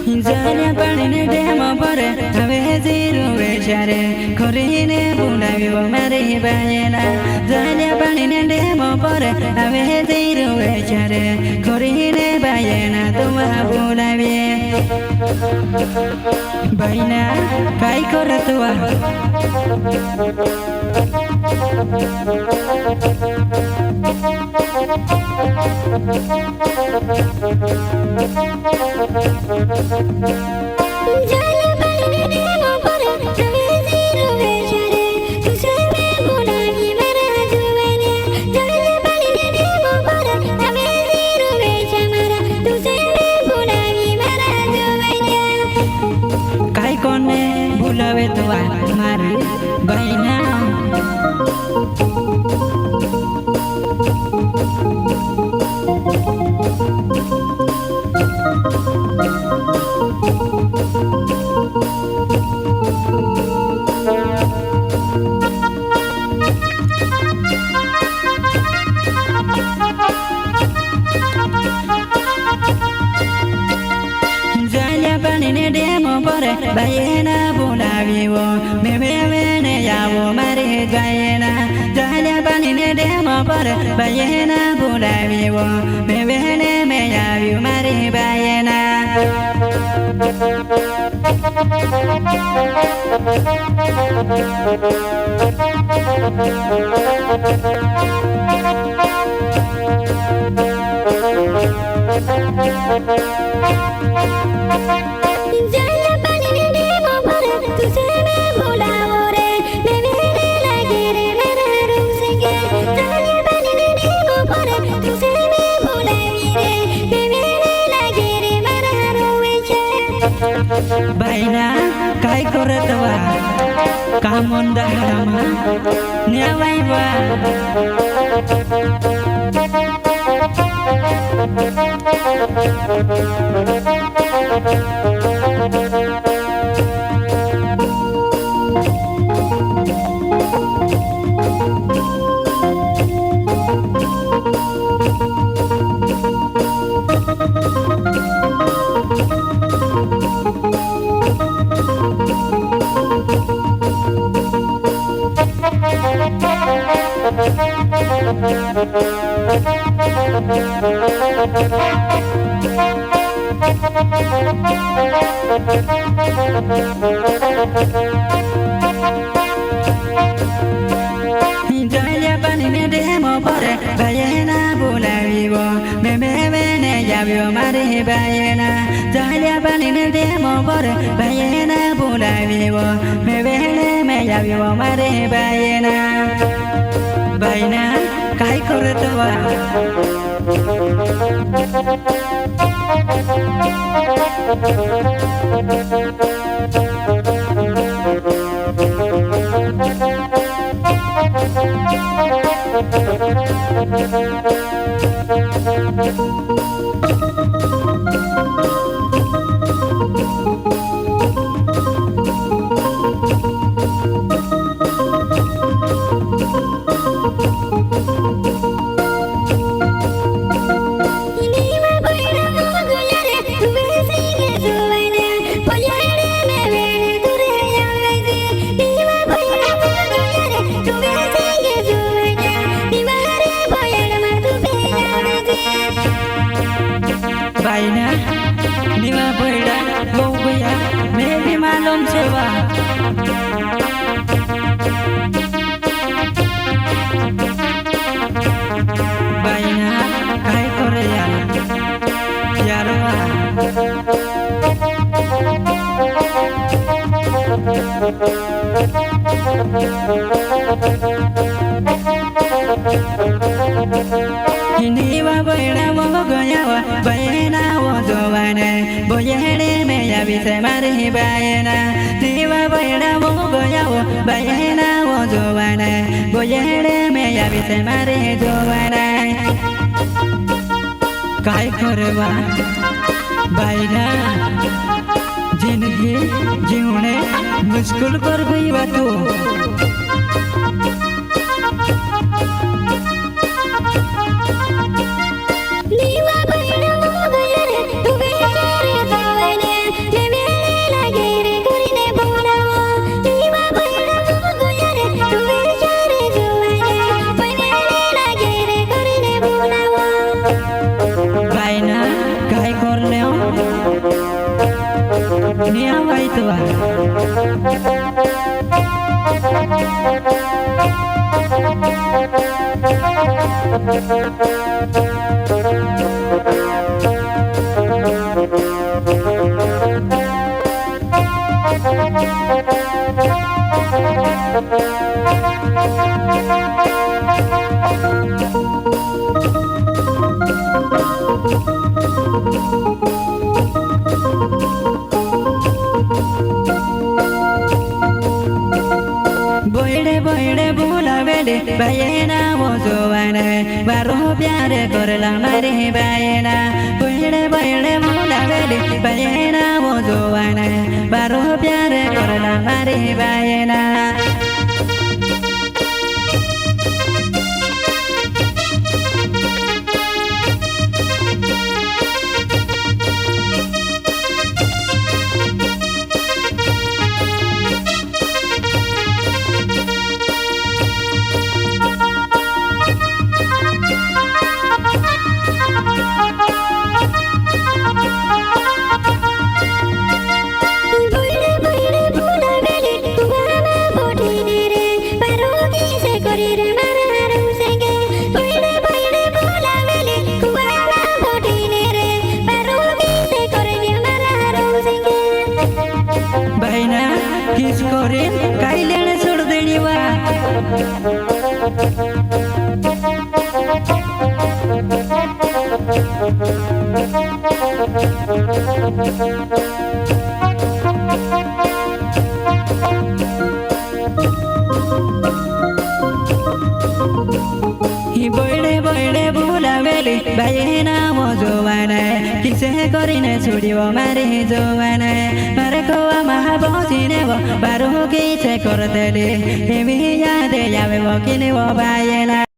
Jaya panine demo pore ave ziru vechare korine bunavi mare bayena Jaya panine demo pore ave ziru vechare korine bayena tuma bunavi Baina kai koratua Jaya panine demo pore ave ziru vechare tuseme bunavi mara juvane Jaya panine demo pore ave ziru vechare tuseme bunavi mara juvane kai kone bulave tua mari baina Panine demo pore bayena bunaviwo mevene yawo mare gayena Jaya panine demo pore bayena bunaviwo mevene me yawo mare bayena Jaya panine demo pore tuseme bulavore mevene lagere mera rusenge Jaya panine demo pore tuseme bulavire mevene lagere mera ruveche Baina kai koratwa kamonda harama nyawaiwa Jaya panine demo pore bayena bunaviwo mevene yawo mare bayena Jaya panine demo pore bayena bunaviwo mevene me yawo mare bayena Baina kai koratwa Inima poira mogulare vesige juvane poyare mevene dure yaveze Inima poira mogulare vesige juvane divare poyare matu peyaveze Baina nima poida gogoya mebi malum sewa Baina kai korea yarwa Ini wa poida mogoyawa bayena wo jovane boyere me yavise mare bayena Diva poida mogoyawa bayena wo jovane boyere me yavise mare jovane काय करवा बाइना जिंदगी जीवने मुश्किल कर गई बा तू Liwa poira mogulare vesige juvane Borneo Nia Waitua Boide bula vede bayena mozoana baro pyare korla mare bayena boide bula vede bayena mozoana baro pyare korla mare bayena Kiskorin kailan छोड़ देनी वा बोइडे बुला वेली बायना मोजोवाना किसे करिने छुडियो मारे जोवाना मारे कोवा महाबोसिने वो बारो किसे करतेले हेमी यादे यावे वो किने वो बायना